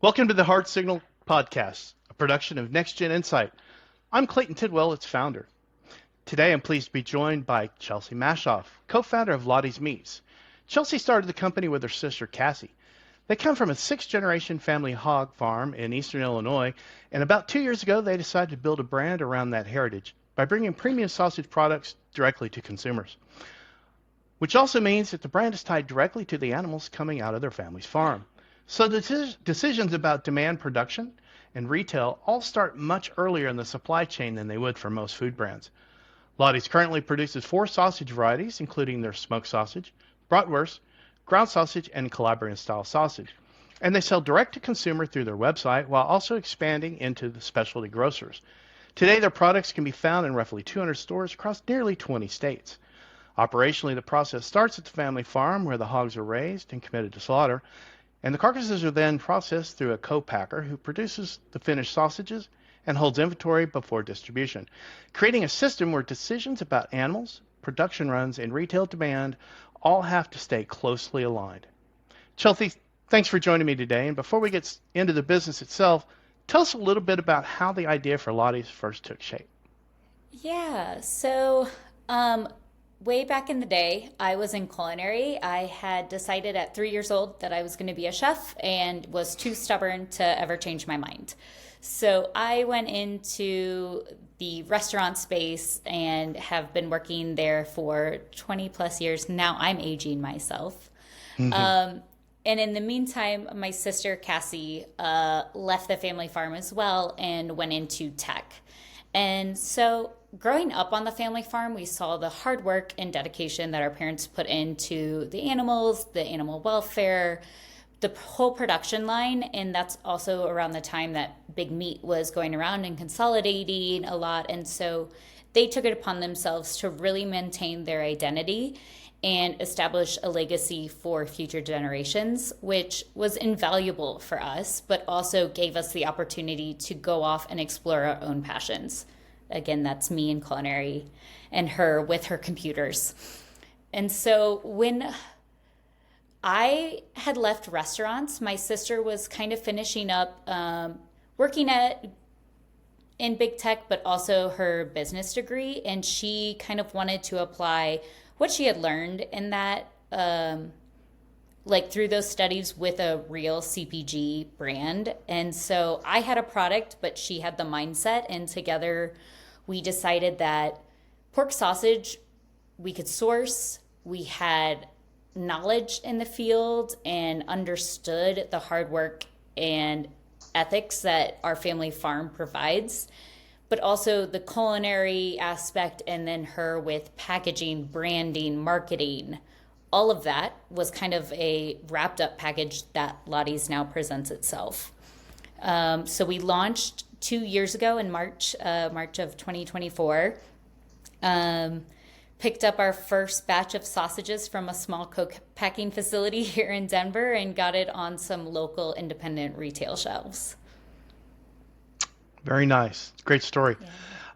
Welcome to the Heart Signal Podcast, a production of Next Gen Insight. I'm Clayton Tidwell, its founder. Today I'm pleased to be joined by Chelsea Maschhoff, co-founder of Lottie's Meats. Chelsea started the company with her sister Cassie. They come from a sixth-generation family hog farm in eastern Illinois, and about 2 years ago they decided to build a brand around that heritage by bringing premium sausage products directly to consumers, which also means that the brand is tied directly to the animals coming out of their family's farm. So the decisions about demand production and retail all start much earlier in the supply chain than they would for most food brands. Lottie's currently produces 4 sausage varieties, including their smoked sausage, bratwurst, ground sausage, and Calabrian-style sausage. And they sell direct to consumer through their website while also expanding into the specialty grocers. Today, their products can be found in roughly 200 stores across nearly 20 states. Operationally, the process starts at the family farm where the hogs are raised and committed to slaughter, and the carcasses are then processed through a co-packer who produces the finished sausages and holds inventory before distribution, creating a system where decisions about animals, production runs, and retail demand all have to stay closely aligned. Chelsea, thanks for joining me today. And before we get into the business itself, tell us a little bit about how the idea for Lottie's first took shape. Yeah, so um, way back in the day, I was in culinary. I had decided at 3 years old that I was going to be a chef and was too stubborn to ever change my mind. So I went into the restaurant space and have been working there for 20 plus years. Now I'm aging myself. Mm-hmm. And in the meantime, my sister Cassie left the family farm as well and went into tech. And so, growing up on the family farm, we saw the hard work and dedication that our parents put into the animals, the animal welfare, the whole production line. And that's also around the time that big meat was going around and consolidating a lot. And so, they took it upon themselves to really maintain their identity and establish a legacy for future generations, which was invaluable for us, but also gave us the opportunity to go off and explore our own passions. Again, that's me in culinary and her with her computers. And so when I had left restaurants, my sister was kind of finishing up working at in big tech, but also her business degree, and she kind of wanted to apply what she had learned in that, like through those studies with a real CPG brand. And so I had a product, but she had the mindset, and together we decided that pork sausage we could source. We had knowledge in the field and understood the hard work and ethics that our family farm provides, but also the culinary aspect, and then her with packaging, branding, marketing. All of that was kind of a wrapped up package that Lottie's now presents itself. So we launched 2 years ago in March of 2024. Picked up our first batch of sausages from a small co-packing facility here in Denver and got it on some local independent retail shelves. Very nice. Great story.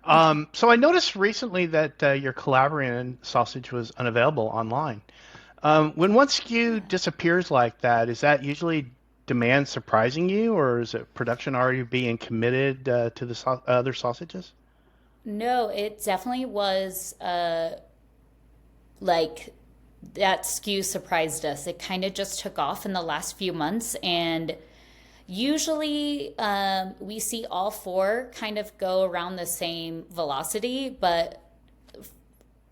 Yeah. So I noticed recently that your Calabrian sausage was unavailable online. When one SKU disappears like that, is that usually demand surprising you, or is it production already being committed to the other sausages? No, it definitely was like that SKU surprised us. It kind of just took off in the last few months, and usually we see all 4 kind of go around the same velocity, but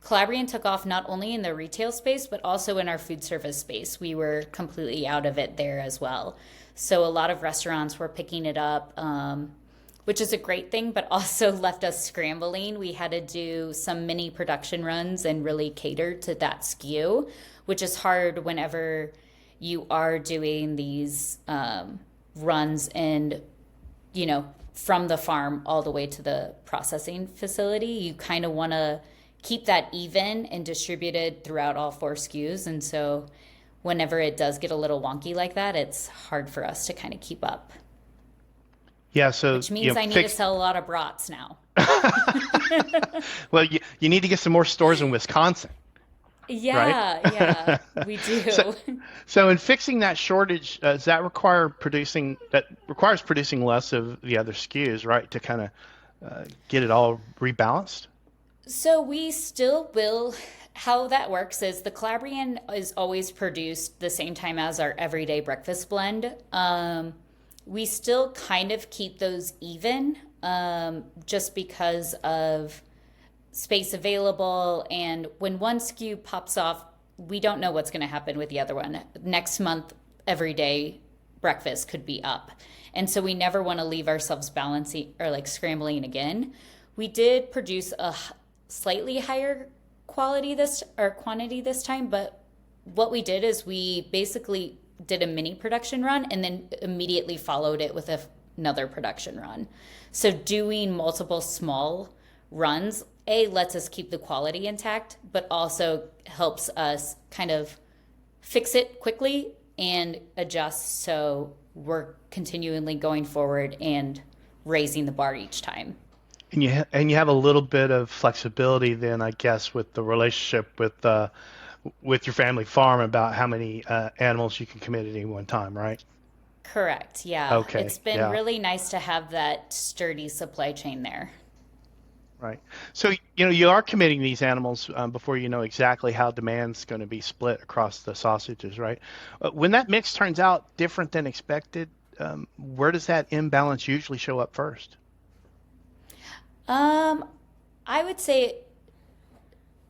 Calabrian took off not only in the retail space, but also in our food service space. We were completely out of it there as well. So a lot of restaurants were picking it up, which is a great thing, but also left us scrambling. We had to do some mini production runs and really cater to that SKU, which is hard whenever you are doing these runs and, from the farm all the way to the processing facility. You kind of want to keep that even and distributed throughout all 4 SKUs. And so whenever it does get a little wonky like that, it's hard for us to kind of keep up. Yeah, so Which means I need to sell a lot of brats now. well, you need to get some more stores in Wisconsin. right? Yeah, yeah, we So, do. so in fixing that shortage, does that requires producing less of the other SKUs, right, to kind of get it all rebalanced? So we still will. How that works is the Calabrian is always produced the same time as our everyday breakfast blend. We still kind of keep those even, just because of space available. And when one SKU pops off, we don't know what's going to happen with the other one. Next month, everyday breakfast could be up. And so we never want to leave ourselves balancing or like scrambling again. We did produce a slightly higher quality this or quantity this time, but what we did is we basically did a mini production run and then immediately followed it with another production run. So doing multiple small runs lets us keep the quality intact, but also helps us kind of fix it quickly and adjust so we're continually going forward and raising the bar each time. And you have a little bit of flexibility then, I guess, with the relationship with your family farm about how many animals you can commit at any one time, right? Correct. Yeah. Okay, It's been yeah, really nice to have that sturdy supply chain there. right. So you are committing these animals before you know exactly how demand's going to be split across the sausages, right? When that mix turns out different than expected, where does that imbalance usually show up first? Um, I would say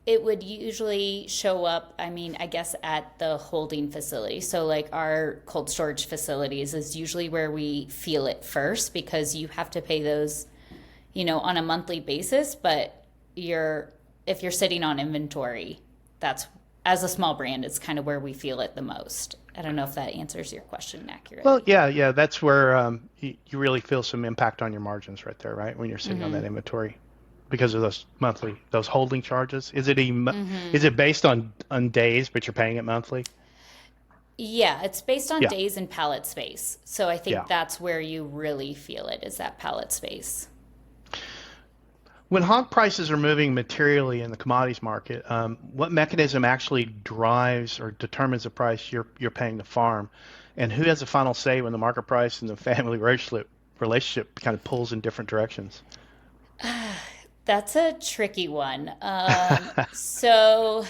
it would usually show up, I mean, I guess at the holding facility. So, like our cold storage facilities is usually where we feel it first because you have to pay those, on a monthly basis. But if you're sitting on inventory, that's as a small brand, it's kind of where we feel it the most. I don't know if that answers your question Well, accurately. yeah, yeah, that's where you really feel some impact on your margins right there, right? When you're sitting on that inventory because of those holding charges. Is it based on days, but you're paying it monthly? Yeah, it's based on Yeah, days and pallet space. So I think yeah. that's where you really feel it is that pallet space. When hog prices are moving materially in the commodities market, what mechanism actually drives or determines the price you're paying the farm, and who has the final say when the market price and the family relationship kind of pulls in different directions? That's a tricky one. So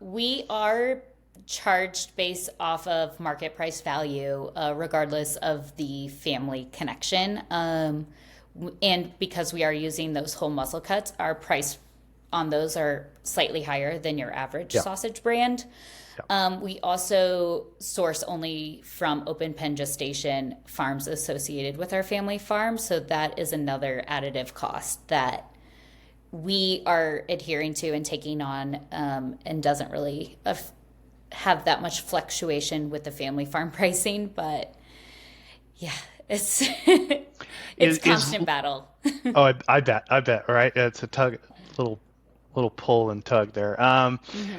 we are charged based off of market price value, regardless of the family connection. And because we are using those whole muscle cuts, our price on those are slightly higher than your average Yeah, sausage brand. yeah. We also source only from open pen gestation farms associated with our family farm. So that is another additive cost that we are adhering to and taking on, and doesn't really have that much fluctuation with the family farm pricing. But yeah, it's it's Is constant battle. Oh, I bet, right? It's a little little pull and tug there.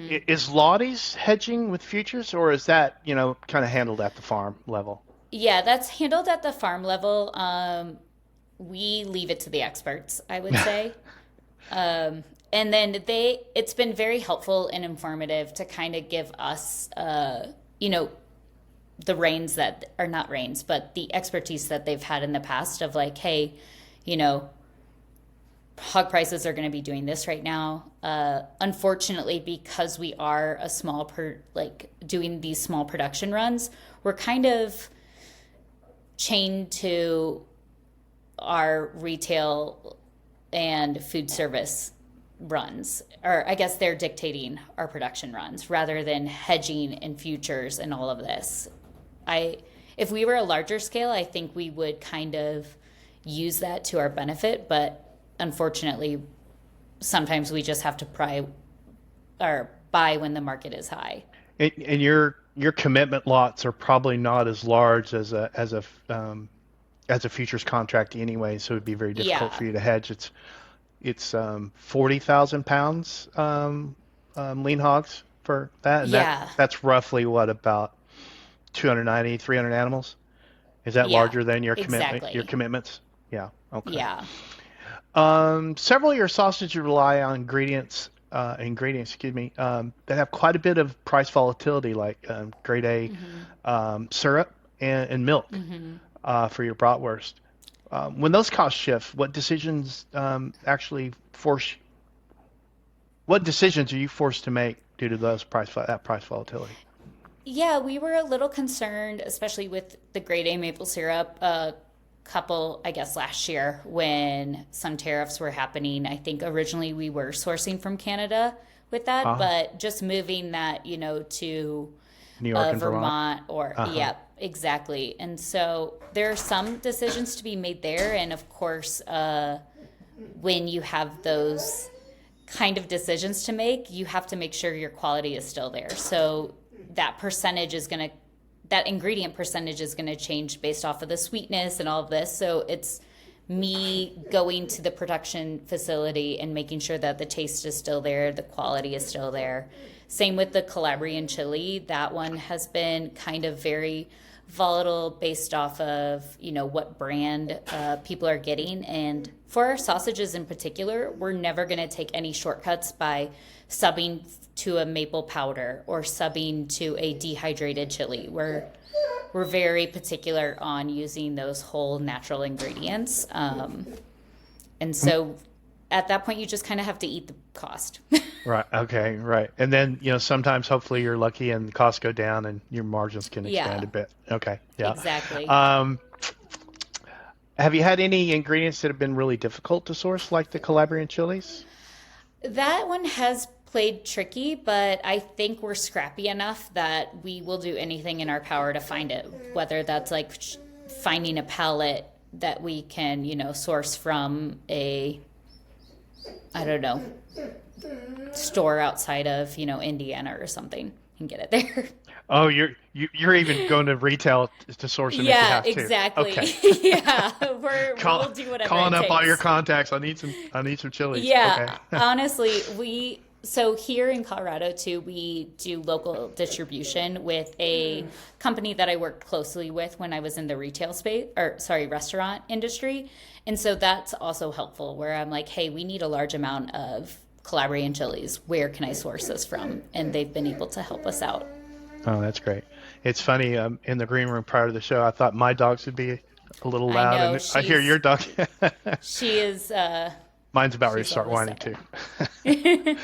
Is Lottie's hedging with futures, or is that kind of handled at the farm level? Yeah, that's handled at the farm level. We leave it to the experts, I would say. And then it's been very helpful and informative to kind of give us, you know, the reins that are not reins, but the expertise that they've had in the past of like, hey, you know, hog prices are going to be doing this right now. Unfortunately, because we are a doing these small production runs, we're kind of chained to our retail and food service runs, or I guess they're dictating our production runs rather than hedging and futures and all of this. I If we were a larger scale, I think we would kind of use that to our benefit, but unfortunately, sometimes we just have to buy when the market is high. And your commitment lots are probably not as large as a futures contract anyway, so it'd be very difficult Yeah, for you to hedge. It's 40,000 pounds lean hogs for that, and yeah, that's roughly what, about 290, 300 animals. Is that yeah, larger than your exactly. commitments? Yeah. Okay. Yeah. Several of your sausages rely on ingredients ingredients, excuse me, that have quite a bit of price volatility, like grade A Hmm. syrup and milk Hmm. for your bratwurst. When those costs shift, what decisions are you forced to make due to that price volatility? Yeah, we were a little concerned, especially with the grade A maple syrup, a couple, I guess, last year when some tariffs were happening. I think originally we were sourcing from Canada with that, Uh, but just moving that, to New York and Vermont. Vermont or, Uh-huh. yep, exactly. And so there are some decisions to be made there. And of course, when you have those kind of decisions to make, you have to make sure your quality is still there. So that percentage is going to, that ingredient percentage is going to change based off of the sweetness and all of this. So it's me going to the production facility and making sure that the taste is still there, the quality is still there. Same with the Calabrian chili. That one has been kind of very volatile based off of what brand people are getting. And for our sausages in particular, we're never going to take any shortcuts by subbing to a maple powder or subbing to a dehydrated chili. We're very particular on using those whole natural ingredients. And so at that point, you just kind of have to eat the cost. Right. Okay. Right. And then, sometimes hopefully you're lucky and the costs go down and your margins can expand Yeah, a bit. Okay. Yeah. exactly. Um, have you had any ingredients that have been really difficult to source, like the Calabrian chilies? That one has played tricky, but I think we're scrappy enough that we will do anything in our power to find it, whether that's like finding a pallet that we can, source from a, I don't know, store outside of, Indiana or something and get it there. Oh, you're even going to retail to source them if you Yeah, have to. exactly. Okay. Yeah, Call, we'll do whatever calling it up all your takes. contacts. I need some chilies. Okay. Yeah, honestly, so here in Colorado too, we do local distribution with a company that I worked closely with when I was in the retail space, or sorry, restaurant industry. And so that's also helpful where I'm like, hey, we need a large amount of Calabrian chilies. Where can I source this from? And they've been able to help us out. Oh, that's great. It's funny. In the green room prior to the show, I thought my dogs would be a little I loud, know and I hear your dog. she is Mine's about ready to she's start always whining there. too.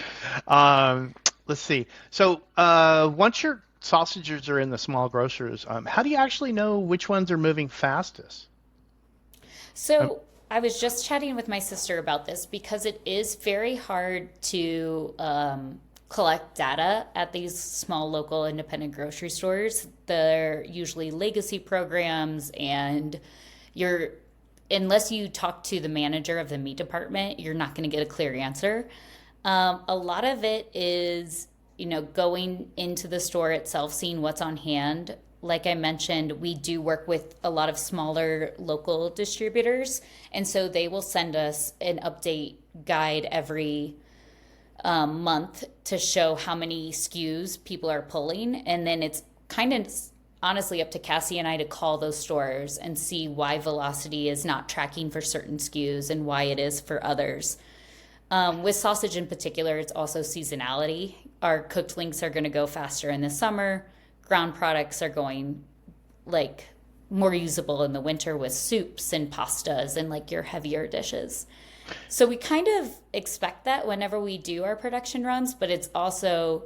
Let's see. So once your sausages are in the small grocers, how do you actually know which ones are moving fastest? Um, So I was just chatting with my sister about this because it is very hard to collect data at these small local independent grocery stores. They're usually legacy programs, and you're unless you talk to the manager of the meat department, you're not going to get a clear answer. A lot of it is, going into the store itself, seeing what's on hand. Like I mentioned, we do work with a lot of smaller local distributors. And so they will send us an update guide every month to show how many SKUs people are pulling. And then it's kind of honestly up to Cassie and I to call those stores and see why velocity is not tracking for certain SKUs and why it is for others. With sausage in particular, it's also seasonality. Our cooked links are going to go faster in the summer. Ground products are going like more usable in the winter with soups and pastas and like your heavier dishes. So we kind of expect that whenever we do our production runs, but it's also,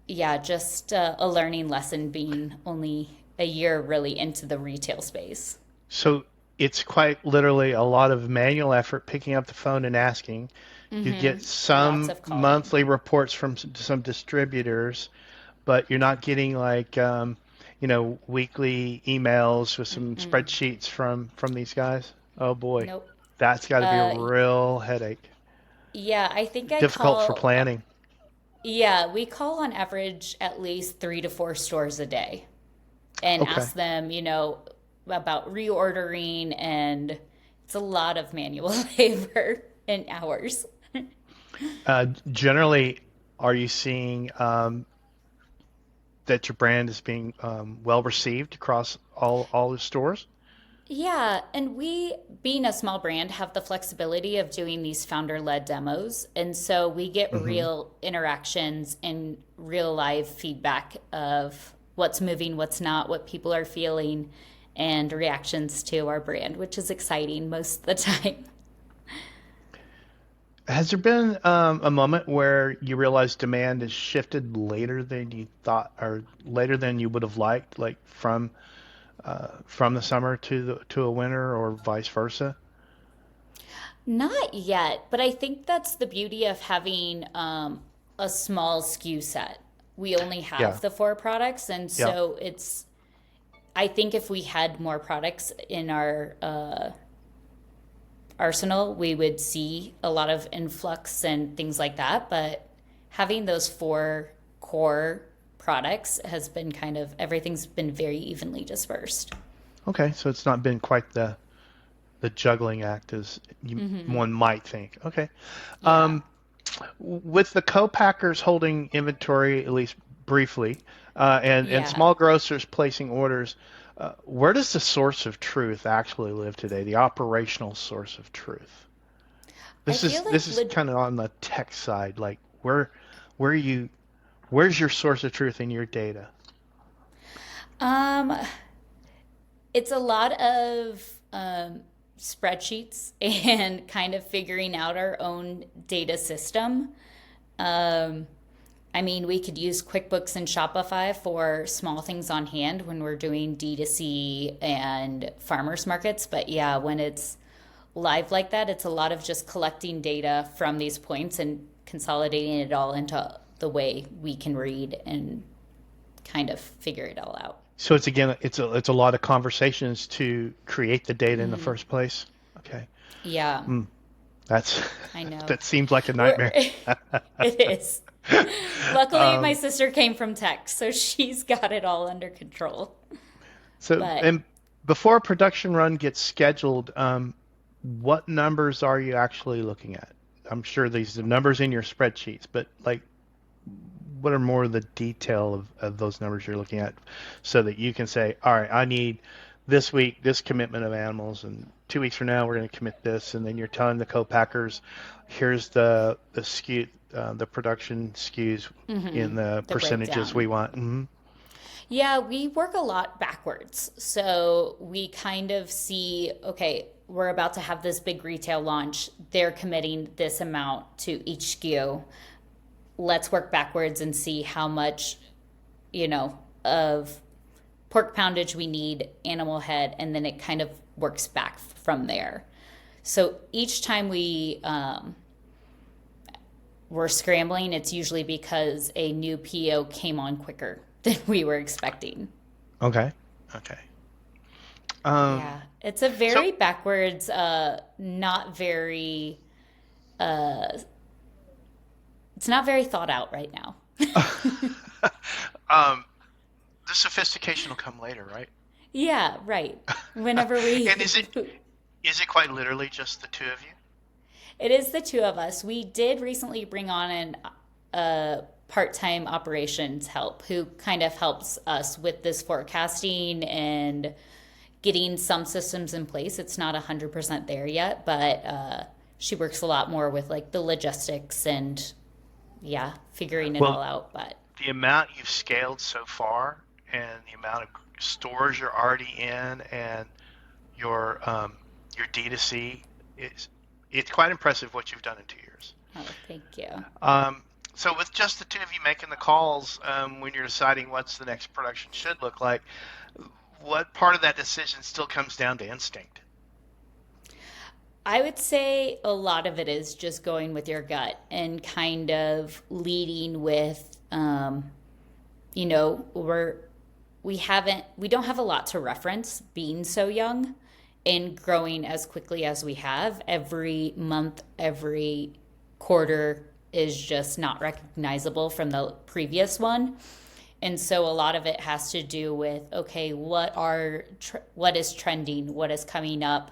yeah, just a learning lesson being only a year really into the retail space. So it's quite literally a lot of manual effort picking up the phone and asking. You get Lots some of calling. monthly reports from some distributors, but you're not getting like weekly emails with some spreadsheets from these guys. Oh boy, Nope. that's got to be a Uh, real headache. yeah, I think I Difficult for call, planning. yeah, we call on average at least 3 to 4 stores a day and Okay. ask them, about reordering, and it's a lot of manual labor and hours. Generally, are you seeing that your brand is being well received across all the stores? Yeah, and we, being a small brand, have the flexibility of doing these founder-led demos. And so we get Hmm. real interactions and real live feedback of what's moving, what's not, what people are feeling, and reactions to our brand, which is exciting most of the time. Has there been a moment where you realize demand has shifted later than you thought, or later than you would have liked, like from the summer to a winter, or vice versa? Not yet, but I think that's the beauty of having a small SKU set. We only Yeah, have the four products, and yeah. so I think if we had more products in our arsenal, we would see a lot of influx and things like that. But having those four core products has been kind of everything's been very evenly dispersed. Okay, so it's not been quite the juggling act as one might think. Okay. Yeah. Um, with the co-packers holding inventory, at least briefly, and Yeah. small grocers placing orders, where does the source of truth actually live today? The operational source of truth. I This is feel this like is kind of on the tech side. Like where you where's your source of truth in your data? um it's a lot of spreadsheets and kind of figuring out our own data system. Um, I mean, we could use QuickBooks and Shopify for small things on hand when we're doing D2C and farmers markets. But yeah, when it's live like that, it's a lot of just collecting data from these points and consolidating it all into the way we can read and kind of figure it all out. So it's again, it's a lot of conversations to create the data in the first place. Okay. Yeah, Hmm. That's I know. that seems like a We're, nightmare. it is. Luckily, my Um, sister came from tech, so she's got it all under control. so, But and before a production run gets scheduled, what numbers are you actually looking at? I'm sure these are numbers in your spreadsheets, but like, what are more of the detail of those numbers you're looking at so that you can say, all right, I need this week this commitment of animals, and 2 weeks from now we're going to commit this, and then you're telling the co-packers, here's the SKU, the production SKUs in the the percentages we breakdown. want. Hmm. Yeah, we work a lot backwards. So we kind of see, okay, we're about to have this big retail launch. They're committing this amount to each SKU. Let's work backwards and see how much, of pork poundage we need, animal head, and then it kind of works back from there. So each time we're scrambling, it's usually because a new PO came on quicker than we were expecting. Okay. Okay. Um, Yeah, it's a so, very backwards, not very, it's not very thought out right now. um, the sophistication will come later, right? Yeah, right. Whenever And we, is it quite literally just the two of you? it is the two of us. We did recently bring on a part-time operations help who kind of helps us with this forecasting and getting some systems in place. It's not 100% there yet, but she works a lot more with like the logistics and yeah, figuring it all Well, out. But the amount you've scaled so far and the amount of stores you're already in and your D2C is it's quite impressive what you've done in 2 years. oh, thank you. So with just the two of you making the calls when you're deciding what's the next production should look like, what part of that decision still comes down to instinct? I would say a lot of it is just going with your gut and kind of leading with, you know, we don't have a lot to reference being so young and growing as quickly as we have. Every month, every quarter is just not recognizable from the previous one. And so a lot of it has to do with okay, what is trending, what is coming up.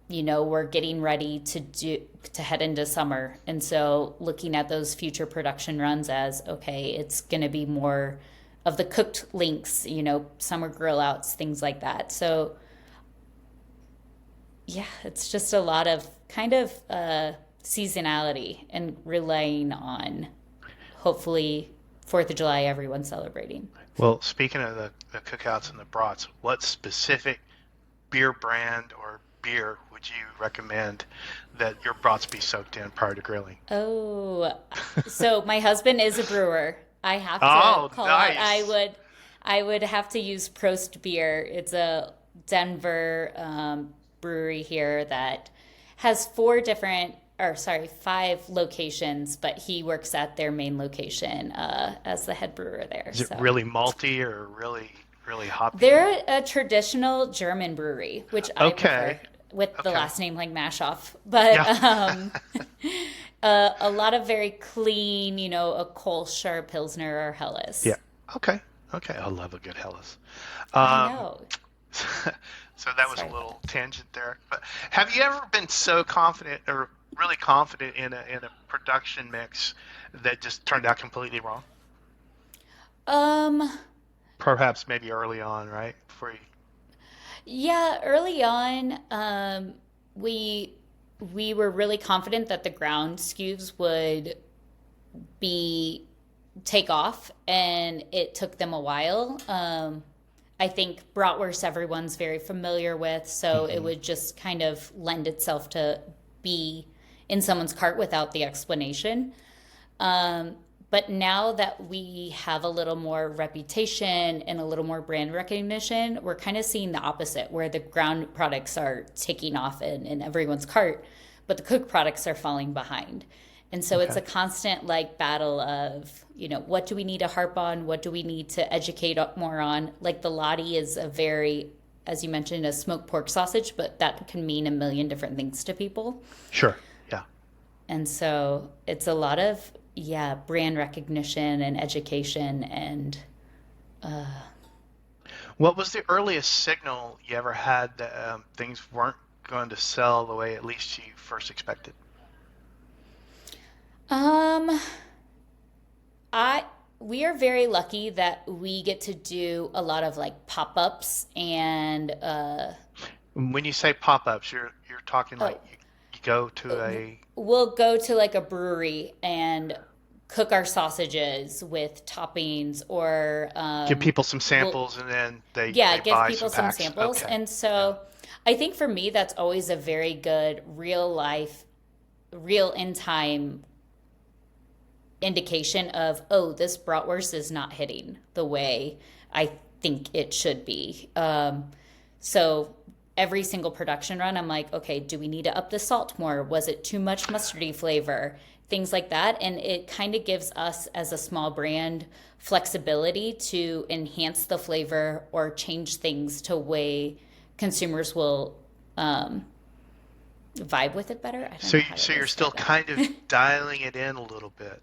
We're getting ready to head into summer, and so looking at those future production runs as okay, it's going to be more of the cooked links, summer grill outs, things like that. So yeah, it's just a lot of kind of seasonality and relying on hopefully 4th of July, everyone celebrating. Well, speaking of the cookouts and the brats, what specific beer brand or beer would you recommend that your brats be soaked in prior to grilling? Oh, so my husband is a brewer. I have to Oh, call out. nice. I would have to use Prost beer. It's a Denver brewery here that has 5 locations, but he works at their main location as the head brewer there. Is it So really malty or really, really hoppy? they're a traditional German brewery, which I prefer, Okay. with the Okay. last name like Maschhoff. But Yeah. a lot of very clean, a Kolsch or a Pilsner or Yeah. Helles. Okay. Okay. I love a good Hellas. I Um, know. so that was a Sorry about little that. tangent there. But have you ever been so confident or really confident in a production mix that just turned out completely wrong? Um, Perhaps maybe early on, right? Before you. yeah, early on, we we were really confident that the ground skews would be take off, and it took them a while. I think bratwurst everyone's very familiar with, so it Hmm. would just kind of lend itself to be in someone's cart without the explanation. Um, but now that we have a little more reputation and a little more brand recognition, we're kind of seeing the opposite, where the ground products are taking off in everyone's cart, but the cooked products are falling behind. And so it's Okay. a constant like battle of, what do we need to harp on? What do we need to educate more on? Like the Lottie is a very, as you mentioned, a smoked pork sausage, but that can mean a million different things to people. Sure. Yeah. And so it's a lot of, yeah, brand recognition and education. And What was the earliest signal you ever had that things weren't going to sell the way at least you first expected? um, I we are very lucky that we get to do a lot of like pop-ups and When you say pop-ups, you're talking like oh, you go to a. we'll go to like a brewery and cook our sausages with toppings, or Give people some we'll samples and then they yeah, they give buy people some some packs. samples. Okay. And Yeah. so I think for me that's always a very good real life, real in time indication of, oh, this bratwurst is not hitting the way I think it should be. So every single production run, I'm like, okay, do we need to up the salt more? Was it too much mustardy flavor? Things like that. And it kind of gives us as a small brand flexibility to enhance the flavor or change things to way consumers will vibe with it better. I don't So know how to so you're still describe that. kind of dialing it in a little bit.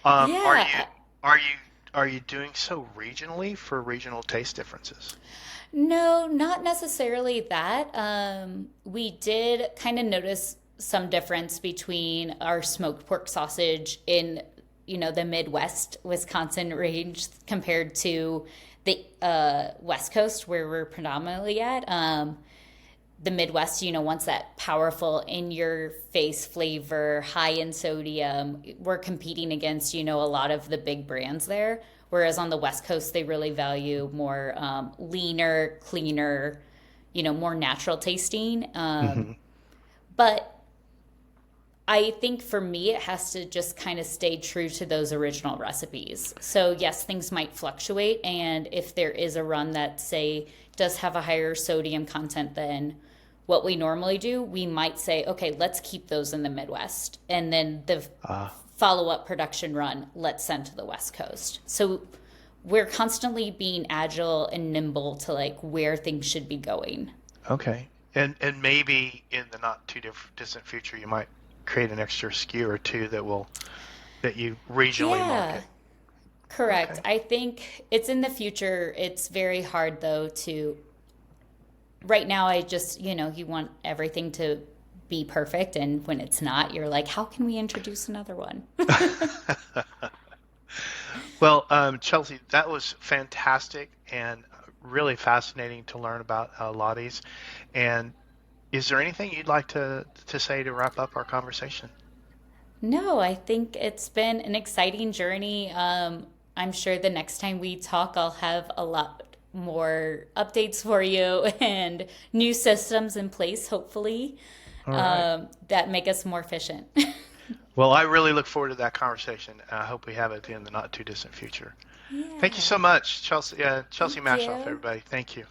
Are you Yeah. are you are you doing so regionally for regional taste differences? No, not necessarily that. We did kind of notice some difference between our smoked pork sausage in, the Midwest, Wisconsin range compared to the West Coast where we're predominantly at. The Midwest, wants that powerful in your face flavor, high in sodium. We're competing against, a lot of the big brands there. Whereas on the West Coast, they really value more leaner, cleaner, more natural tasting. Hmm. But I think for me, it has to just kind of stay true to those original recipes. So, yes, things might fluctuate. And if there is a run that, say, does have a higher sodium content than what we normally do, we might say, okay, let's keep those in the Midwest. And then the Uh, follow up production run, let's send to the West Coast. So, we're constantly being agile and nimble to like where things should be going. okay. And maybe in the not too distant future, you might create an extra SKU or two that you regionally Yeah. market. Correct. Okay. I think it's in the future. It's very hard though to right now I just, you want everything to be perfect, and when it's not, you're like, how can we introduce another one? Well, Chelsea, that was fantastic and really fascinating to learn about Lottie's. And is there anything you'd like to say to wrap up our conversation? No, I think it's been an exciting journey. I'm sure the next time we talk, I'll have a lot more updates for you and new systems in place, hopefully, All right. that make us more efficient. Well, I really look forward to that conversation. I hope we have it in the not too distant future. Thank you Yeah. so much, Chelsea. Chelsea Thank Maschhoff, you. everybody. Thank you.